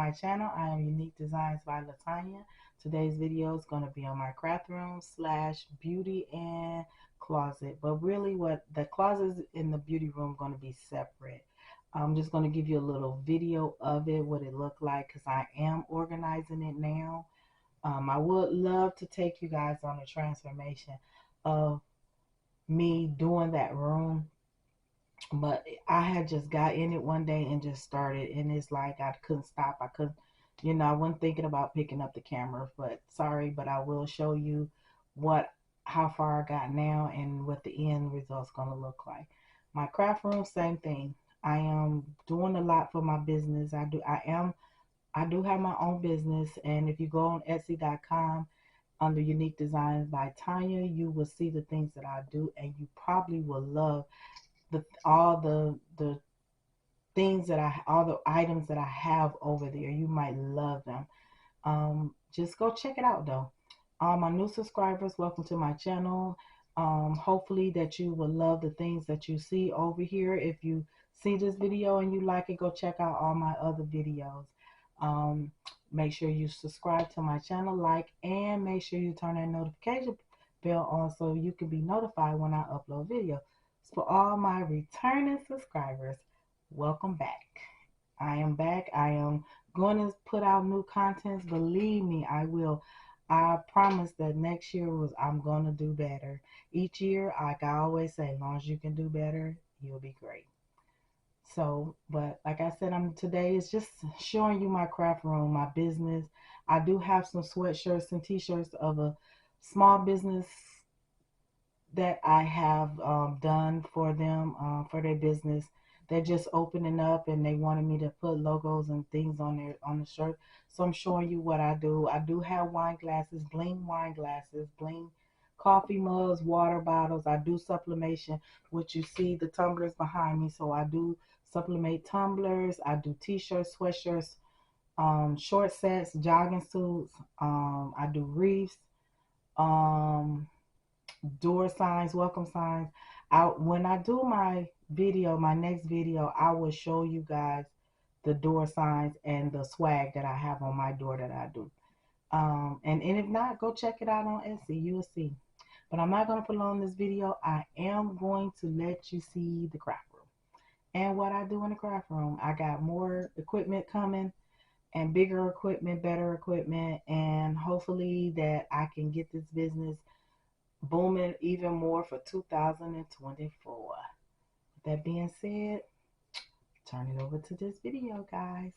my channel. I am Unique Designs by Latanya. Today's video is going to be on my craft room / beauty and closet. But really what the closets in the beauty room going to be separate. I'm just going to give you a little video of it, what it looked like, because I am organizing it now. I would love to take you guys on a transformation of me doing that room. But I had just got in it one day and just started, and it's like I couldn't stop. I couldn't, I wasn't thinking about picking up the camera, but sorry, but I will show you how far I got now and what the end result's gonna look like. My craft room, same thing. I am doing a lot for my business. I do have my own business, and if you go on Etsy.com under Unique Designs by Tanya, you will see the things that I do, and you probably will love all the things that all the items that I have over there. You might love them. Just go check it out though. All my new subscribers, welcome to my channel. Hopefully that you will love the things that you see over here. If you see this video and you like it, go check out all my other videos. Make sure you subscribe to my channel, like, and make sure you turn that notification bell on so you can be notified when I upload videos. For all my returning subscribers, welcome back. I am back. I am going to put out new contents. Believe me, I will. I promise that next year I'm going to do better. Each year, like I always say, as long as you can do better, you'll be great. So, but like I said, today is just showing you my craft room, my business. I do have some sweatshirts and t-shirts of a small business that I have done for them, for their business. They're just opening up and they wanted me to put logos and things on the shirt. So I'm showing you what I do. I do have wine glasses, bling coffee mugs, water bottles. I do sublimation, which you see the tumblers behind me. So I do sublimate tumblers. I do t-shirts, sweatshirts, short sets, jogging suits. I do wreaths, door signs, welcome signs. When I do my next video, I will show you guys the door signs and the swag that I have on my door that I do. And if not, go check it out on Etsy. You will see. But I'm not going to prolong this video. I am going to let you see the craft room and what I do in the craft room. I got more equipment coming, and bigger equipment, better equipment, and hopefully that I can get this business booming even more for 2024. With that being said, turn it over to this video, guys.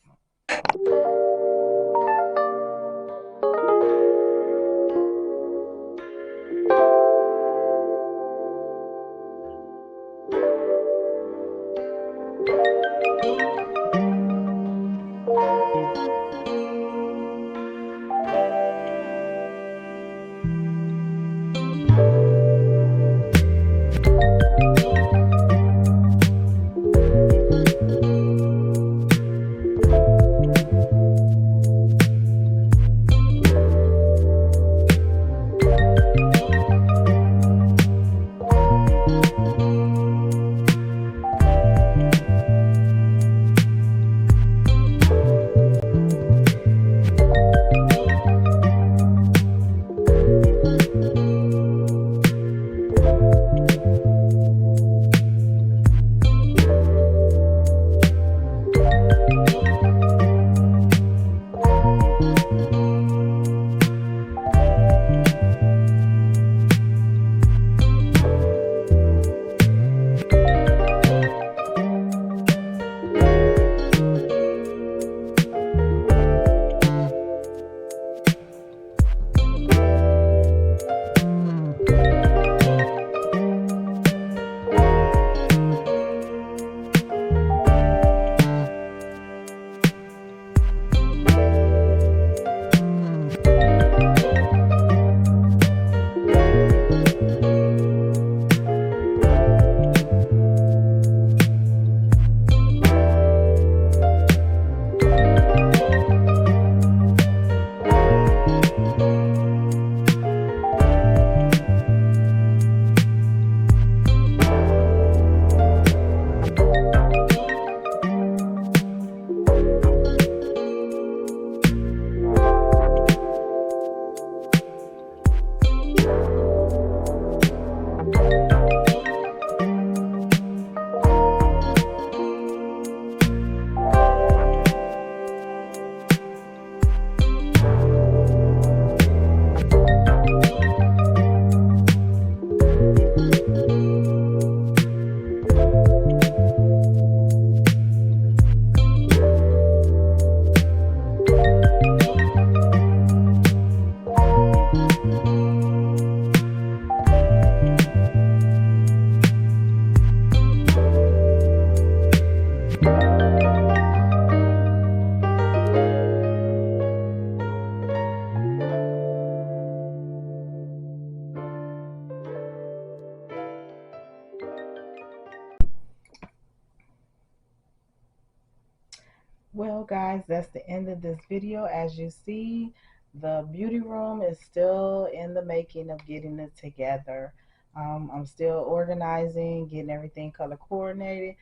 Well, guys, that's the end of this video. As you see, the beauty room is still in the making of getting it together. I'm still organizing, getting everything color coordinated,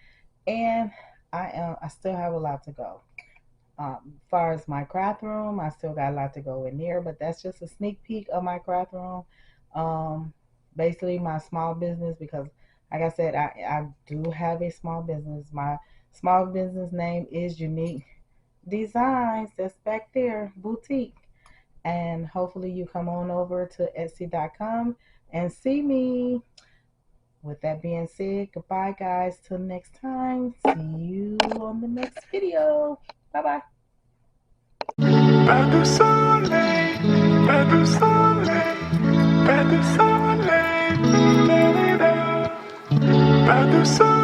and I still have a lot to go. As far as my craft room, I still got a lot to go in there, but that's just a sneak peek of my craft room. Um, Basically, my small business, because like I said, I do have a small business. My small business name is Unique Designs. That's back there, boutique. And hopefully you come on over to Etsy.com and see me. With that being said, goodbye guys. Till next time. See you on the next video. Bye bye. Pas de soleil, pas de soleil, pas de soleil, pas de soleil.